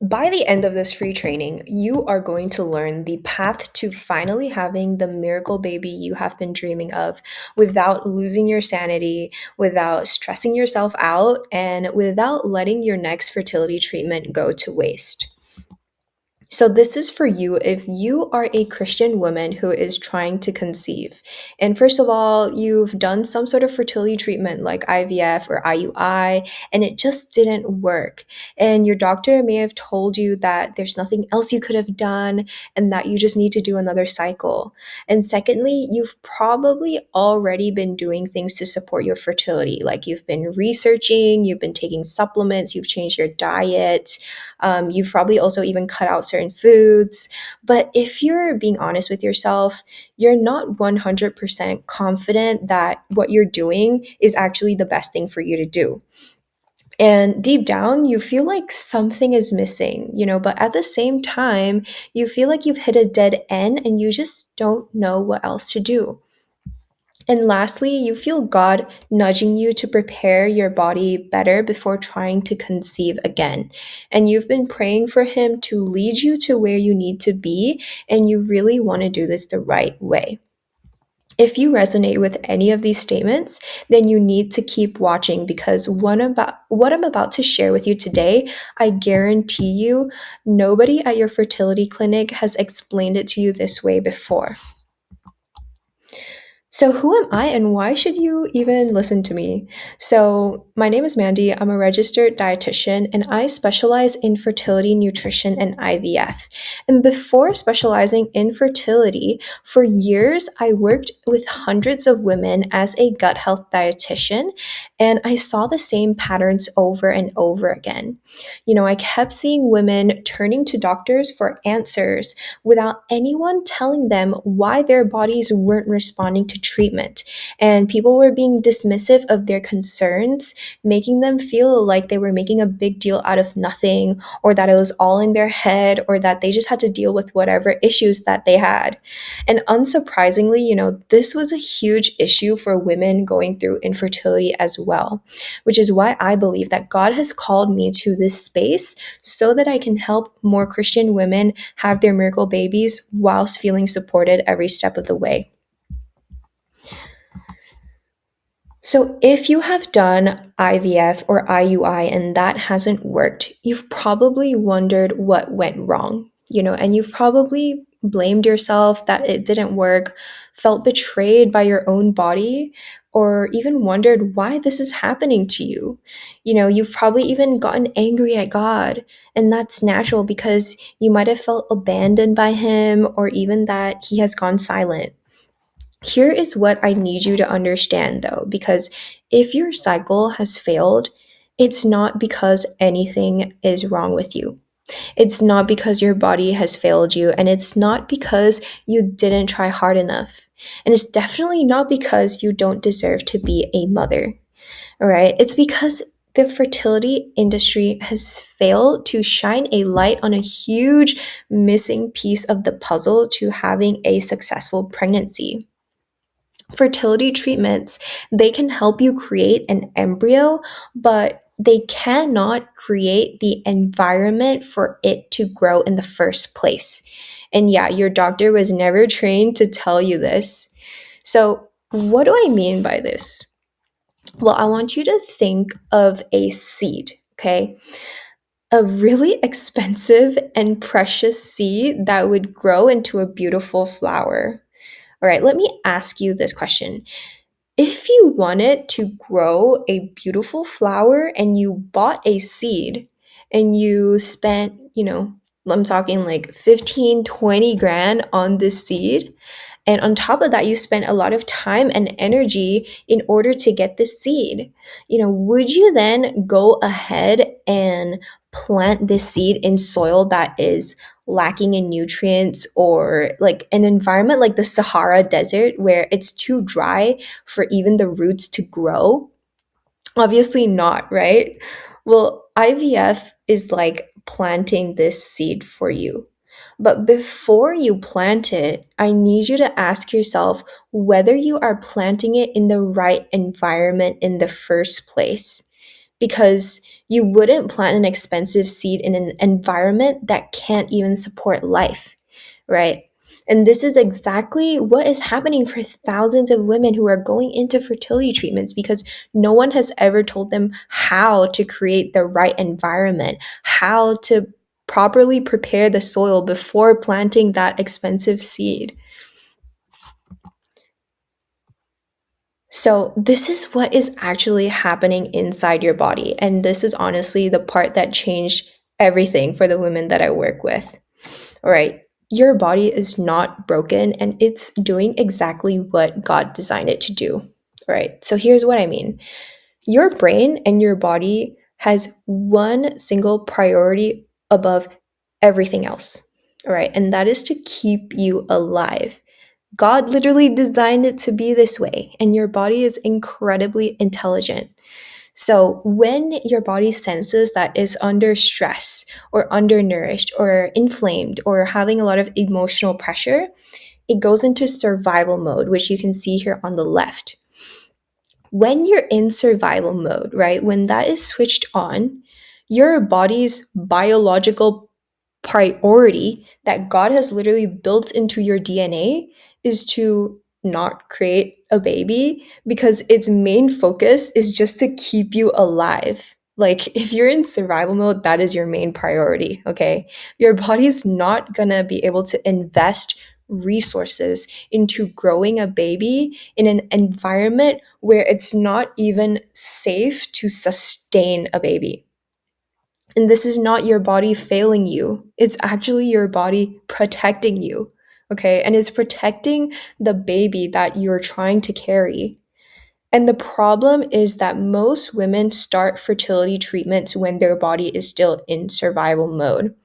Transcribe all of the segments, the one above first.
By the end of this free training, you are going to learn the path to finally having the miracle baby you have been dreaming of without losing your sanity, without stressing yourself out, and without letting your next fertility treatment go to waste. So, this is for you if you are a Christian woman who is trying to conceive. And first of all, you've done some sort of fertility treatment like IVF or IUI, and it just didn't work. And your doctor may have told you that there's nothing else you could have done and that you just need to do another cycle. And secondly, you've probably already been doing things to support your fertility. Like you've been researching, you've been taking supplements, you've changed your diet, you've probably also even cut out certain foods. But if you're being honest with yourself, you're not 100% confident that what you're doing is actually the best thing for you to do. And deep down, you feel like something is missing, but at the same time, you feel like you've hit a dead end and you just don't know what else to do. And lastly, you feel God nudging you to prepare your body better before trying to conceive again. And you've been praying for Him to lead you to where you need to be, and you really want to do this the right way. If you resonate with any of these statements, then you need to keep watching because what I'm about to share with you today, I guarantee you, nobody at your fertility clinic has explained it to you this way before. So, who am I and why should you even listen to me? So, my name is Mandy. I'm a registered dietitian and I specialize in fertility, nutrition, and IVF. And before specializing in fertility, for years I worked with hundreds of women as a gut health dietitian, and I saw the same patterns over and over again. I kept seeing women turning to doctors for answers without anyone telling them why their bodies weren't responding to treatment. And people were being dismissive of their concerns, making them feel like they were making a big deal out of nothing, or that it was all in their head, or that they just had to deal with whatever issues that they had. And unsurprisingly, this was a huge issue for women going through infertility as well, which is why I believe that God has called me to this space so that I can help more Christian women have their miracle babies whilst feeling supported every step of the way. So, if you have done IVF or IUI and that hasn't worked, you've probably wondered what went wrong, and you've probably blamed yourself that it didn't work, felt betrayed by your own body, or even wondered why this is happening to you. You've probably even gotten angry at God, and that's natural because you might have felt abandoned by Him or even that He has gone silent. Here is what I need you to understand though, because if your cycle has failed, it's not because anything is wrong with you. It's not because your body has failed you, and it's not because you didn't try hard enough. And it's definitely not because you don't deserve to be a mother. All right? It's because the fertility industry has failed to shine a light on a huge missing piece of the puzzle to having a successful pregnancy. Fertility treatments, they can help you create an embryo, but they cannot create the environment for it to grow in the first place. And yeah, your doctor was never trained to tell you this. So, what do I mean by this? Well, I want you to think of a seed, okay? A really expensive and precious seed that would grow into a beautiful flower. All right, let me ask you this question. If you wanted to grow a beautiful flower and you bought a seed and you spent, I'm talking like 15, 20 grand on this seed, and on top of that, you spent a lot of time and energy in order to get the seed. Would you then go ahead and plant this seed in soil that is lacking in nutrients, or like an environment like the Sahara Desert where it's too dry for even the roots to grow? Obviously not, right? Well, IVF is like planting this seed for you. But before you plant it, I need you to ask yourself whether you are planting it in the right environment in the first place. because you wouldn't plant an expensive seed in an environment that can't even support life, right? And this is exactly what is happening for thousands of women who are going into fertility treatments because no one has ever told them how to create the right environment, how to properly prepare the soil before planting that expensive seed. So, this is what is actually happening inside your body. And this is honestly the part that changed everything for the women that I work with. All right. Your body is not broken and it's doing exactly what God designed it to do. All right. So, here's what I mean. Your brain and your body has one single priority above everything else. All right. And that is to keep you alive. God literally designed it to be this way, and your body is incredibly intelligent. So, when your body senses that it's under stress or undernourished or inflamed or having a lot of emotional pressure, it goes into survival mode, which you can see here on the left. When you're in survival mode, right, when that is switched on, your body's biological priority that God has literally built into your DNA is to not create a baby because its main focus is just to keep you alive. Like, if you're in survival mode, that is your main priority, okay? Your body's not gonna be able to invest resources into growing a baby in an environment where it's not even safe to sustain a baby. And this is not your body failing you. It's actually your body protecting you. Okay. And it's protecting the baby that you're trying to carry. And the problem is that most women start fertility treatments when their body is still in survival mode.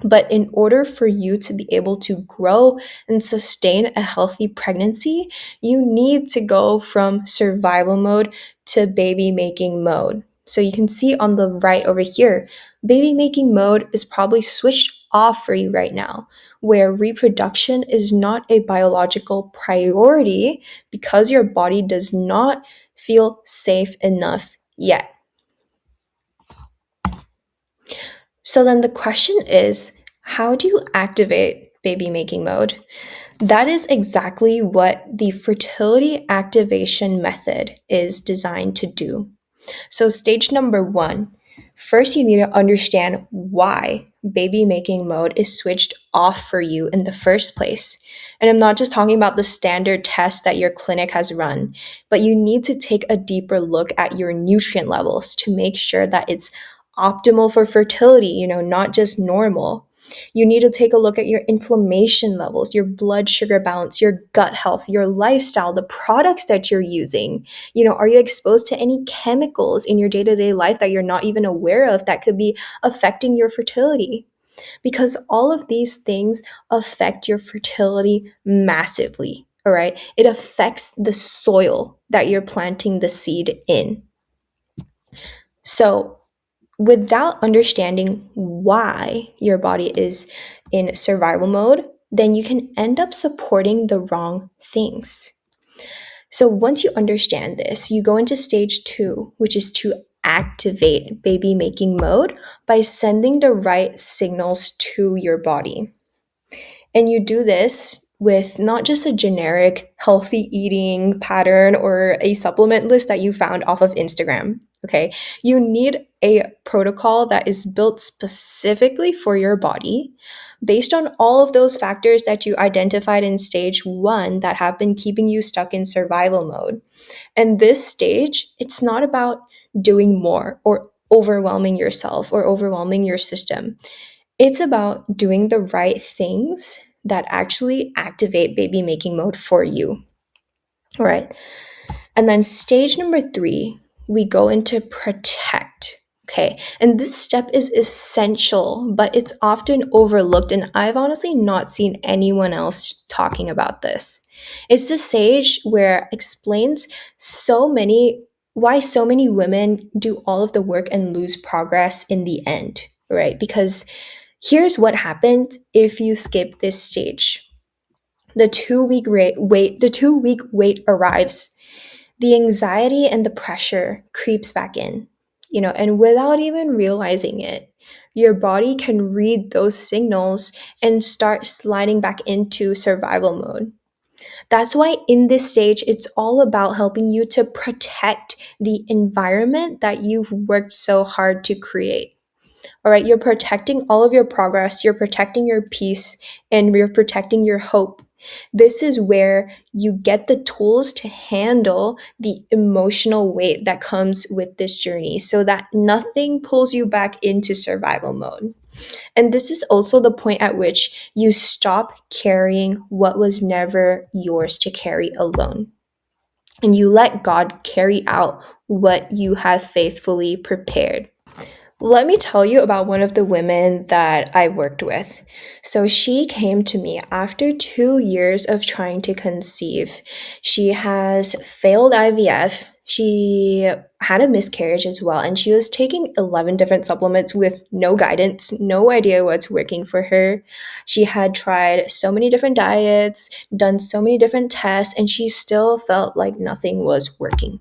But in order for you to be able to grow and sustain a healthy pregnancy, you need to go from survival mode to baby making mode. So you can see on the right over here, baby making mode is probably switched off for you right now, where reproduction is not a biological priority because your body does not feel safe enough yet. So then the question is, how do you activate baby making mode? That is exactly what the fertility activation method is designed to do. So, stage number one, first you need to understand why baby making mode is switched off for you in the first place. And I'm not just talking about the standard test that your clinic has run, but you need to take a deeper look at your nutrient levels to make sure that it's optimal for fertility, not just normal. You need to take a look at your inflammation levels, your blood sugar balance, your gut health, your lifestyle, the products that you're using. Are you exposed to any chemicals in your day to day life that you're not even aware of that could be affecting your fertility? Because all of these things affect your fertility massively. All right. It affects the soil that you're planting the seed in. So, without understanding why your body is in survival mode, then you can end up supporting the wrong things. So once you understand this, you go into stage two, which is to activate baby making mode by sending the right signals to your body. And you do this with not just a generic healthy eating pattern or a supplement list that you found off of Instagram. Okay. You need a protocol that is built specifically for your body based on all of those factors that you identified in stage one that have been keeping you stuck in survival mode. And this stage, it's not about doing more or overwhelming yourself or overwhelming your system. It's about doing the right things that actually activate baby making mode for you. All right. And then stage number three, we go into protect. Okay. And this step is essential, but it's often overlooked. And I've honestly not seen anyone else talking about this. It's the stage where explains why so many women do all of the work and lose progress in the end, right? Because here's what happens if you skip this stage. The 2 week wait arrives. The anxiety and the pressure creeps back in. and without even realizing it, your body can read those signals and start sliding back into survival mode. That's why in this stage, it's all about helping you to protect the environment that you've worked so hard to create. All right, you're protecting all of your progress, you're protecting your peace, and you're protecting your hope. This is where you get the tools to handle the emotional weight that comes with this journey so that nothing pulls you back into survival mode. And this is also the point at which you stop carrying what was never yours to carry alone. And you let God carry out what you have faithfully prepared. Let me tell you about one of the women that I worked with. So she came to me after 2 years of trying to conceive. She has failed IVF. She had a miscarriage as well, and she was taking 11 different supplements with no guidance, no idea what's working for her. She had tried so many different diets, done so many different tests, and she still felt like nothing was working.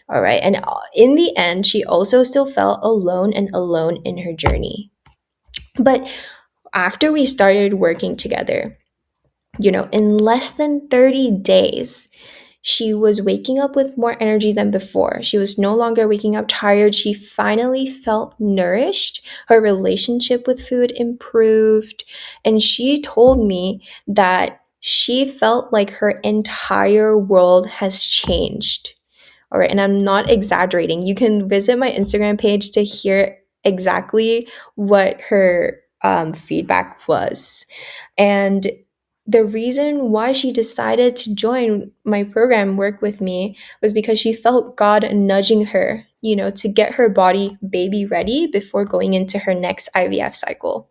All right. And in the end, she also still felt alone and alone in her journey. But after we started working together, in less than 30 days, she was waking up with more energy than before. She was no longer waking up tired. She finally felt nourished. Her relationship with food improved. And she told me that she felt like her entire world has changed. All right, and I'm not exaggerating. You can visit my Instagram page to hear exactly what her feedback was. And the reason why she decided to join my program, work with me, was because she felt God nudging her, to get her body baby ready before going into her next IVF cycle.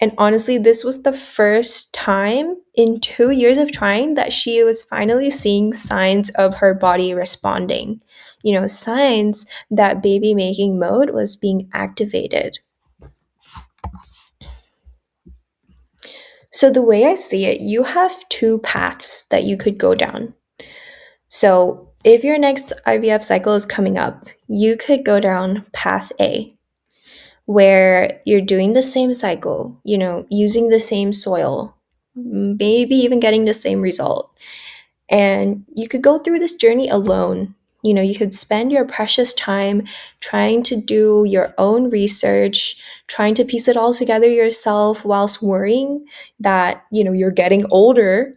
And honestly, this was the first time in 2 years of trying that she was finally seeing signs of her body responding. Signs that baby making mode was being activated. So, the way I see it, you have two paths that you could go down. So, if your next IVF cycle is coming up, you could go down path A, where you're doing the same cycle, using the same soil, maybe even getting the same result. And you could go through this journey alone. You could spend your precious time trying to do your own research, trying to piece it all together yourself whilst worrying that, you're getting older.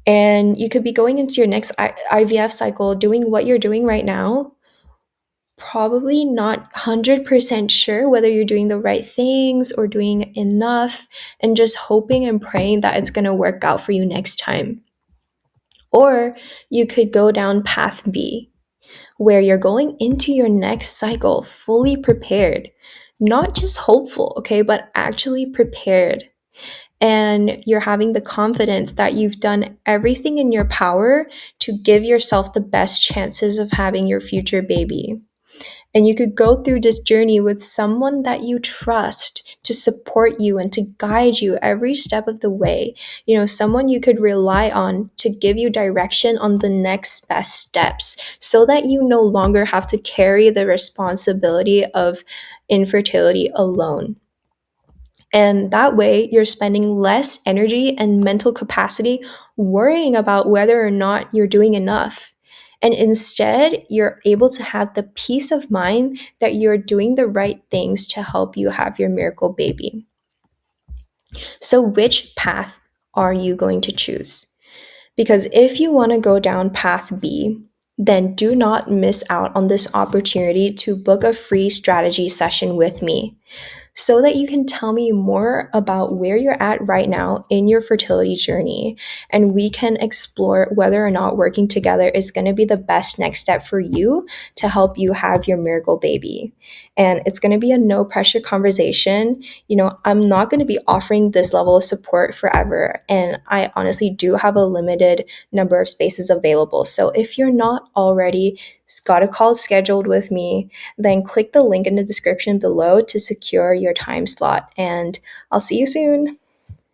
And you could be going into your next IVF cycle doing what you're doing right now, probably not 100% sure whether you're doing the right things or doing enough, and just hoping and praying that it's going to work out for you next time. Or you could go down path B, where you're going into your next cycle fully prepared, not just hopeful, okay, but actually prepared. And you're having the confidence that you've done everything in your power to give yourself the best chances of having your future baby. And you could go through this journey with someone that you trust to support you and to guide you every step of the way. Someone you could rely on to give you direction on the next best steps so that you no longer have to carry the responsibility of infertility alone. And that way, you're spending less energy and mental capacity worrying about whether or not you're doing enough. And instead, you're able to have the peace of mind that you're doing the right things to help you have your miracle baby. So, which path are you going to choose? Because if you want to go down path B, then do not miss out on this opportunity to book a free strategy session with me, so that you can tell me more about where you're at right now in your fertility journey, and we can explore whether or not working together is going to be the best next step for you to help you have your miracle baby. And it's going to be a no pressure conversation. I'm not going to be offering this level of support forever, and I honestly do have a limited number of spaces available. So if you're not already got a call scheduled with me, then click the link in the description below to secure your time slot. And I'll see you soon.